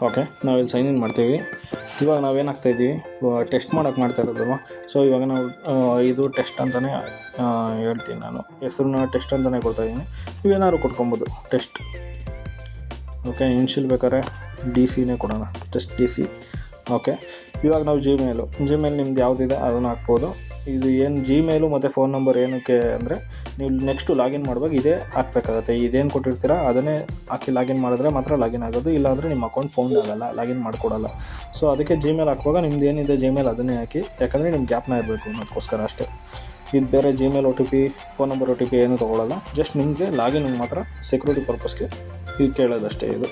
Okay, ನಾವಿಲ್ಲಿ sign in ಮಾಡ್ತೀವಿ. ಇವಾಗ ನಾವೇನಾಗ್ತಾಯಿದ್ದೀವಿ, ಟೆಸ್ಟ್ ಮಾಡೋಕ್ಕೆ ಮಾಡ್ತಾ ಇರೋದಲ್ವ. ಸೊ ಇವಾಗ ನಾವು ಇದು ಟೆಸ್ಟ್ ಅಂತಲೇ ಹೇಳ್ತೀನಿ, ನಾನು ಹೆಸರನ್ನ ಟೆಸ್ಟ್ ಅಂತಲೇ ಕೊಡ್ತಾಯಿದ್ದೀನಿ. ನೀವೇನಾದ್ರು ಕೊಟ್ಕೊಬೋದು ಟೆಸ್ಟ್. ಓಕೆ, ಇನ್ಷಿಯಲ್ ಬೇಕಾದ್ರೆ DC ಕೊಡೋಣ, ಟೆಸ್ಟ್ DC. ಓಕೆ, ಇವಾಗ ನಾವು ಜಿಮೇಲ್ ನಿಮ್ದು ಯಾವುದಿದೆ ಅದನ್ನು ಹಾಕ್ಬೋದು. ಇದು ಏನು ಜಿಮೇಲು ಮತ್ತು ಫೋನ್ ನಂಬರ್ ಏನಕ್ಕೆ ಅಂದರೆ, ನೀವು ನೆಕ್ಸ್ಟು ಲಾಗಿನ್ ಮಾಡುವಾಗ ಇದೇ ಹಾಕ್ಬೇಕಾಗತ್ತೆ. ಇದೇನು ಕೊಟ್ಟಿರ್ತೀರ ಅದನ್ನೇ ಹಾಕಿ ಲಾಗಿನ್ ಮಾಡಿದ್ರೆ ಮಾತ್ರ ಲಾಗಿನ್ ಆಗೋದು, ಇಲ್ಲಾಂದರೆ ನಿಮ್ಮ ಅಕೌಂಟ್ ಫೌಂಡ್ ಆಗೋಲ್ಲ, ಲಾಗಿನ್ ಮಾಡಿಕೊಡಲ್ಲ. ಸೊ ಅದಕ್ಕೆ ಜಿಮೇಲ್ ಹಾಕುವಾಗ ನಿಮ್ದು ಏನಿದೆ ಜಿಮೇಲ್ ಅದನ್ನೇ ಹಾಕಿ, ಯಾಕಂದರೆ ನಿಮ್ಗೆ ಗ್ಯಾಪ್ನ ಇರಬೇಕು ಅನ್ನೋದಕ್ಕೋಸ್ಕರ ಅಷ್ಟೇ. ಇದು ಬೇರೆ Gmail OTP, phone number OTP ಏನೂ ತೊಗೊಳ್ಳಲ್ಲ. ಜಸ್ಟ್ ನಿಮಗೆ ಲಾಗಿನ್ ಮಾತ್ರ ಸೆಕ್ಯೂರಿಟಿ ಪರ್ಪಸ್ಗೆ ಇದು ಕೇಳೋದಷ್ಟೇ ಇದು.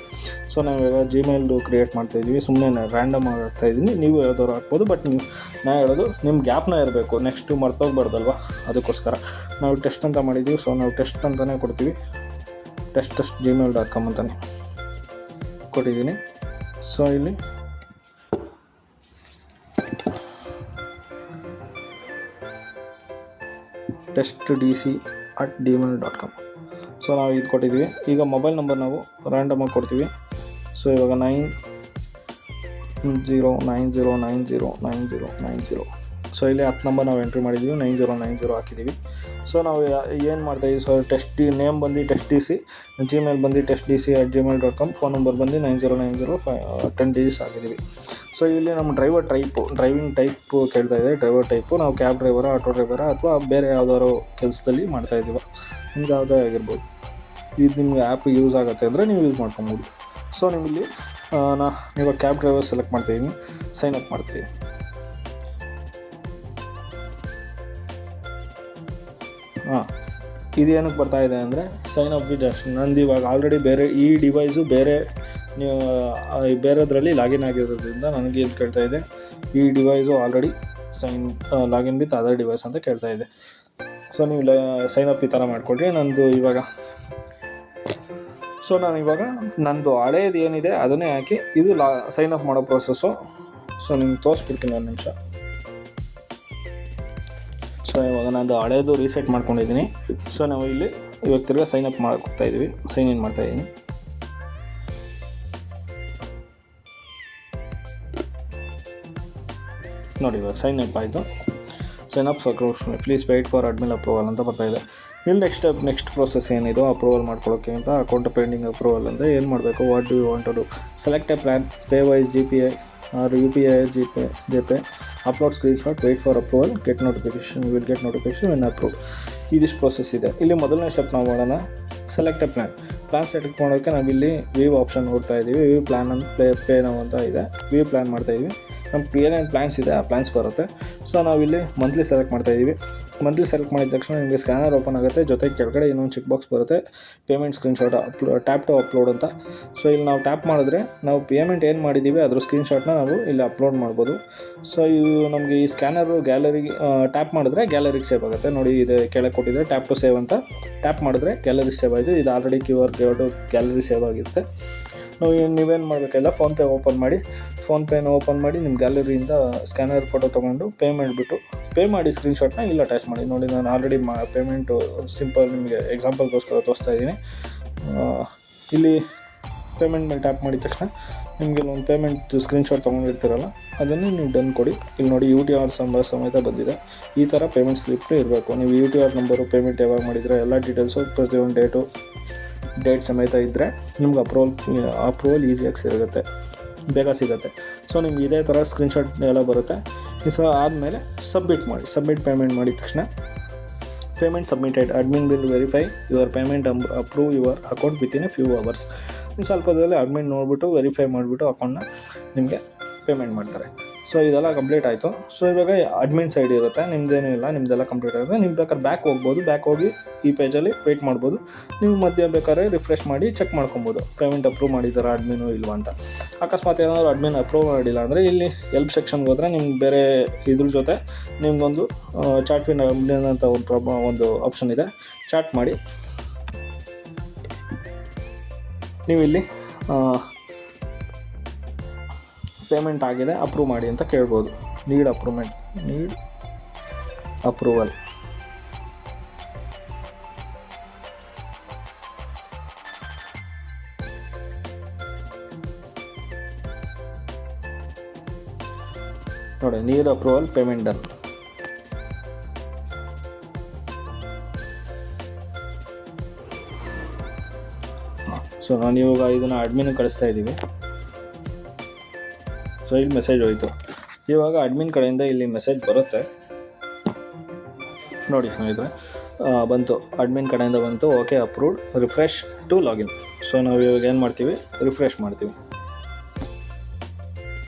ಸೊ ನಾವೀಗ ಜಿಮೇಲ್ದು ಕ್ರಿಯೇಟ್ ಮಾಡ್ತಾಯಿದ್ದೀವಿ, ಸುಮ್ಮನೆ ರ್ಯಾಂಡಮ್ ಆಗ್ತಾಯಿದ್ದೀನಿ. ನೀವು ಯಾವ್ದಾದ್ರು ಹಾಕ್ಬೋದು, ಬಟ್ ನಾ ಹೇಳೋದು ನಿಮ್ಮ ಗ್ಯಾಪ್ನ ಇರಬೇಕು, ನೆಕ್ಸ್ಟು ಮರ್ತೋಗ್ಬಾರ್ದಲ್ವ, ಅದಕ್ಕೋಸ್ಕರ ನಾವು ಟೆಸ್ಟ್ ಅಂತ ಮಾಡಿದ್ದೀವಿ. ಸೊ ನಾವು ಟೆಸ್ಟ್ ಅಂತಲೇ ಕೊಡ್ತೀವಿ, ಟೆಸ್ಟ್ gmail.com ಅಂತಲೇ ಕೊಟ್ಟಿದ್ದೀನಿ. ಸೊ ಇಲ್ಲಿ testdc@gmail.com. ಸೊ ನಾವು ಇದು ಕೊಟ್ಟಿದ್ದೀವಿ. ಈಗ ಮೊಬೈಲ್ ನಂಬರ್ ನಾವು ರ್ಯಾಂಡಮಾಗಿ ಕೊಡ್ತೀವಿ. ಸೊ ಇವಾಗ 9090909090. ಸೊ ಇಲ್ಲಿ 10 ನಂಬರ್ ನಾವು ಎಂಟ್ರಿ ಮಾಡಿದ್ದೀವಿ, 9090 ಹಾಕಿದ್ದೀವಿ. ಸೊ ನಾವು ಏನು ಮಾಡ್ತಾಯಿದ್ದೀವಿ, ಸೊ ಟೆಸ್ಟ್ ನೇಮ್ ಬಂದು ಟೆಸ್ಟ್ DC, ಜಿಮೇಲ್ ಬಂದು testdc@gmail.com, ಫೋನ್ ನಂಬರ್ ಬಂದು 9090 10 digits ಹಾಕಿದ್ದೀವಿ. ಸೊ ಇಲ್ಲಿ ನಮ್ಮ ಡ್ರೈವಿಂಗ್ ಟೈಪು ಕೇಳ್ತಾಯಿದೆ. ಡ್ರೈವರ್ ಟೈಪು ನಾವು ಕ್ಯಾಬ್ ಡ್ರೈವರ, ಆಟೋ ಡ್ರೈವರ ಅಥವಾ ಬೇರೆ ಯಾವುದಾದ್ರು ಕೆಲಸದಲ್ಲಿ ಮಾಡ್ತಾಯಿದ್ದೀವ, ನಿಮ್ಗೆ ಯಾವುದೇ ಆಗಿರ್ಬೋದು. ಇದು ನಿಮ್ಗೆ ಆ್ಯಪ್ ಯೂಸ್ ಆಗುತ್ತೆ ಅಂದರೆ ನೀವು ಯೂಸ್ ಮಾಡ್ಕೊಬೋದು. ಸೊ ನಿಮ್ಮಲ್ಲಿ ನೀವು ಕ್ಯಾಬ್ ಡ್ರೈವರ್ ಸೆಲೆಕ್ಟ್ ಮಾಡ್ತಾಯಿದ್ದೀನಿ, ಸೈನ್ ಅಪ್ ಮಾಡ್ತೀವಿ. ಇದು ಏನಕ್ಕೆ ಬರ್ತಾಯಿದೆ ಅಂದರೆ, ಸೈನ್ ಅಪ್ ವಿತ್ ಜಸ್ಟ್ ನಂದು ಇವಾಗ ಆಲ್ರೆಡಿ ಬೇರೆ ಈ ಡಿವೈಸು ನೀವು ಬೇರೆದ್ರಲ್ಲಿ ಲಾಗಿನ್ ಆಗಿರೋದ್ರಿಂದ ನನಗೆ ಏನು ಕೇಳ್ತಾಯಿದೆ, ಈ device already login with other device ಅಂತ ಕೇಳ್ತಾಯಿದೆ. ಸೊ ನೀವು ಸೈನ್ ಅಪ್ ಈ ಥರ ಮಾಡಿಕೊಡ್ರಿ. ನಂದು ಹಳೇದು ಏನಿದೆ ಅದನ್ನೇ ಹಾಕಿ ಇದು ಸೈನ್ ಅಪ್ ಮಾಡೋ ಪ್ರೋಸೆಸ್ಸು. ಸೊ ನಿಮ್ಗೆ ತೋರಿಸ್ಬಿಡ್ತೀನಿ ಒಂದು ನಿಮಿಷ. ಸೊ ಇವಾಗ ನಾನು ಹಳೇದು ರೀಸೆಟ್ ಮಾಡ್ಕೊಂಡಿದ್ದೀನಿ. ಸೊ ನಾವು ಇಲ್ಲಿ ಇವಾಗ ತಿರ್ಗಾ ಸೈನ್ ಅಪ್ ಮಾಡ್ತಾಯಿದ್ದೀವಿ, ಸೈನ್ ಇನ್ ಮಾಡ್ತಾಯಿದ್ದೀನಿ. ನೋಡಿ ಇವಾಗ ಸೈನ್ ಅಪ್ ಆಯಿತು. Sign up please wait for admin approval ಅಂತ ಬರ್ತಾಯಿದೆ. ಇಲ್ಲಿ ನೆಕ್ಸ್ಟ್ ಪ್ರೋಸೆಸ್ ಏನಿದೆ ಅಪ್ರೂವಲ್ ಮಾಡ್ಕೊಳ್ಳೋಕ್ಕೆ ಅಂತ, ಅಕೌಂಟ್ ಪೆಂಡಿಂಗ್ ಅಪ್ರೂವಲ್ ಅಂದರೆ ಏನು ಮಾಡಬೇಕು, what do you want to do, select a plan, pay wise GPI or UPI GPay, upload screenshot, wait for approval, get notification, will get notification when approved. ಇದಿಷ್ಟು process ಇದೆ. ಇಲ್ಲಿ ಮೊದಲನೇ step ನಾವು ಮಾಡೋಣ, select a plan select ಮಾಡೋಕ್ಕೆ ನಾವಿಲ್ಲಿ view option ನೋಡ್ತಾ ಇದ್ದೀವಿ. ವ್ಯೂ ಪ್ಲ್ಯಾನ್ ಅಂತ ಪೇ ನಾವು ಅಂತ ಇದೆ, ವ್ಯೂ ಪ್ಲ್ಯಾನ್ ಮಾಡ್ತಾಯಿದ್ವಿ. ನಮ್ಗೆ ಏನೇನು ಪ್ಲ್ಯಾನ್ಸ್ ಇದೆ ಆ ಪ್ಲ್ಯಾನ್ಸ್ ಬರುತ್ತೆ. ಸೊ ನಾವಿಲ್ಲಿ ಮಂತ್ಲಿ ಸೆಲೆಕ್ಟ್ ಮಾಡ್ತಾಯಿದ್ದೀವಿ. ಮಂತ್ಲಿ ಸೆಲೆಕ್ಟ್ ಮಾಡಿದ ತಕ್ಷಣ ನಿಮಗೆ ಸ್ಕ್ಯಾನರ್ ಓಪನ್ ಆಗುತ್ತೆ, ಜೊತೆಗೆ ಕೆಳಗಡೆ ಇನ್ನೊಂದು ಚೆಕ್ ಬಾಕ್ಸ್ ಬರುತ್ತೆ, payment screenshot tap to upload ಅಂತ. ಸೊ ಇಲ್ಲಿ ನಾವು ಟ್ಯಾಪ್ ಮಾಡಿದ್ರೆ ನಾವು ಪೇಮೆಂಟ್ ಏನು ಮಾಡಿದ್ದೀವಿ ಅದ್ರ ಸ್ಕ್ರೀನ್ಶಾಟ್ನ ನಾವು ಇಲ್ಲಿ ಅಪ್ಲೋಡ್ ಮಾಡ್ಬೋದು. ಸೊ ಇವು ನಮಗೆ ಈ ಸ್ಕ್ಯಾನರು ಗ್ಯಾಲರಿಗೆ ಟ್ಯಾಪ್ ಮಾಡಿದ್ರೆ ಗ್ಯಾಲರಿಗೆ ಸೇವ್ ಆಗುತ್ತೆ. ನೋಡಿ ಇದು ಕೆಳಗೆ ಕೊಟ್ಟಿದೆ ಟ್ಯಾಪ್ ಟು ಸೇವ್ ಅಂತ, ಟ್ಯಾಪ್ ಮಾಡಿದ್ರೆ ಗ್ಯಾಲರಿಗೆ ಸೇವ್ ಆಯಿತು. ಇದು ಆಲ್ರೆಡಿ QR ಕೋಡು ಗ್ಯಾಲರಿ ಸೇವ್ ಆಗಿರುತ್ತೆ. ನೀವೇನು ಮಾಡಬೇಕಲ್ಲ, ಫೋನ್ಪೇ ಓಪನ್ ಮಾಡಿ ನಿಮ್ಮ ಗ್ಯಾಲರಿಯಿಂದ ಸ್ಕ್ಯಾನರ್ ಫೋಟೋ ತೊಗೊಂಡು ಪೇ ಮಾಡಿ ಸ್ಕ್ರೀನ್ಶಾಟ್ನ ಇಲ್ಲಿ ಅಟ್ಯಾಚ್ ಮಾಡಿ. ನೋಡಿ ನಾನು ಆಲ್ರೆಡಿ ಪೇಮೆಂಟು ಸಿಂಪಲ್ ನಿಮಗೆ ಎಕ್ಸಾಂಪಲ್ಗೋಸ್ಕರ ತೋರಿಸ್ತಾ ಇದ್ದೀನಿ. ಇಲ್ಲಿ ಪೇಮೆಂಟ್ ಮೇಲೆ ಟ್ಯಾಪ್ ಮಾಡಿದ ತಕ್ಷಣ ನಿಮಗೆ ಒಂದು ಪೇಮೆಂಟ್ ಸ್ಕ್ರೀನ್ಶಾಟ್ ತೊಗೊಂಡಿರ್ತೀರಲ್ಲ ಅದನ್ನು ನೀವು ಡನ್ ಕೊಡಿ. ಇಲ್ಲಿ ನೋಡಿ UTR ಸಮೇತ ಬಂದಿದೆ. ಈ ಥರ ಪೇಮೆಂಟ್ ಸ್ಲಿಪ್ ಇರಬೇಕು. ನೀವು UTR ನಂಬರು, ಪೇಮೆಂಟ್ ಯಾವಾಗ ಮಾಡಿದರೆ ಎಲ್ಲ ಡೀಟೇಲ್ಸು, ಪ್ರತಿಯೊಂದು ಡೇಟ್ ಸಮೇತ ಇದ್ದರೆ ನಿಮ್ಗೆ ಅಪ್ರೂವಲ್ ಈಸಿಯಾಗಿ ಬೇಗ ಸಿಗುತ್ತೆ. ಸೊ ನಿಮ್ಗೆ ಇದೇ ಥರ ಸ್ಕ್ರೀನ್ಶಾಟ್ ಎಲ್ಲ ಬರುತ್ತೆ. ಸೊ ಆದಮೇಲೆ ಸಬ್ಮಿಟ್ ಪೇಮೆಂಟ್ ಮಾಡಿದ ತಕ್ಷಣ payment submitted, admin will verify your payment, approve your account within a few hours. ಸ್ವಲ್ಪದಲ್ಲಿ ಅಡ್ಮಿನ್ ನೋಡಿಬಿಟ್ಟು ವೆರಿಫೈ ಮಾಡಿಬಿಟ್ಟು ಅಕೌಂಟ್ನ ನಿಮಗೆ ಪೇಮೆಂಟ್ ಮಾಡ್ತಾರೆ. ಸೊ ಇದೆಲ್ಲ ಕಂಪ್ಲೀಟ್ ಆಯಿತು. ಸೊ ಇವಾಗ ಅಡ್ಮಿನ್ ಸೈಡ್ ಇರುತ್ತೆ, ನಿಮ್ಮದೇನೂ ಇಲ್ಲ, ನಿಮ್ಮದೆಲ್ಲ ಕಂಪ್ಲೀಟ್ ಆಗುತ್ತೆ. ನೀವು ಬೇಕಾದ್ರೆ ಬ್ಯಾಕ್ ಹೋಗಿ ಈ ಪೇಜಲ್ಲಿ ವೆಯ್ಟ್ ಮಾಡ್ಬೋದು. ನೀವು ಮಧ್ಯೆ ಬೇಕಾದ್ರೆ ರಿಫ್ರೆಶ್ ಮಾಡಿ ಚೆಕ್ ಮಾಡ್ಕೊಬೋದು ಪೇಮೆಂಟ್ ಅಪ್ರೂವ್ ಮಾಡಿದ್ದಾರೆ ಅಡ್ಮಿನು ಇಲ್ವಾ ಅಂತ. ಅಕಸ್ಮಾತ್ ಏನಾದರೂ ಅಡ್ಮಿನ್ ಅಪ್ರೂವ್ ಮಾಡಿಲ್ಲ ಅಂದರೆ ಇಲ್ಲಿ ಹೆಲ್ಪ್ ಸೆಕ್ಷನ್ಗೆ ಹೋದರೆ ನಿಮ್ಗೆ ಬೇರೆ ಇದ್ರ ಜೊತೆ ನಿಮ್ಗೊಂದು ಚಾಟ್ ವಿನ್ ಅಡ್ಮಿನ್ ಅಂತ ಒಂದು ಆಪ್ಷನ್ ಇದೆ. ಚಾಟ್ ಮಾಡಿ ನೀವು ಇಲ್ಲಿ ಪೇಮೆಂಟ್ ಆಗಿದೆ ಅಪ್ರೂವ್ ಮಾಡಿ ಅಂತ ಕೇಳ್ಬೋದು. Need approval. ನೋಡಿ, ನೀರ್ ಅಪ್ರೂವಲ್, ಪೇಮೆಂಟ್ ಡನ್. ಸೊ ನಾನು ಇವಾಗ ಇದನ್ನು ಅಡ್ಮಿನ್ ಕಳಿಸ್ತಾ ಇದ್ದೀವಿ. ಸೊ ಇಲ್ಲಿ ಮೆಸೇಜ್ ಹೋಯಿತು. ಇವಾಗ ಅಡ್ಮಿನ್ ಕಡೆಯಿಂದ ಇಲ್ಲಿ ಮೆಸೇಜ್ ಬರುತ್ತೆ ನೋಡಿ ಸ್ನೇಹಿತರೆ, ಬಂತು, ಅಡ್ಮಿನ್ ಕಡೆಯಿಂದ ಬಂತು, okay approved, refresh to login. So ನಾವು ಇವಾಗ ಏನು ಮಾಡ್ತೀವಿ, ರಿಫ್ರೆಶ್ ಮಾಡ್ತೀವಿ.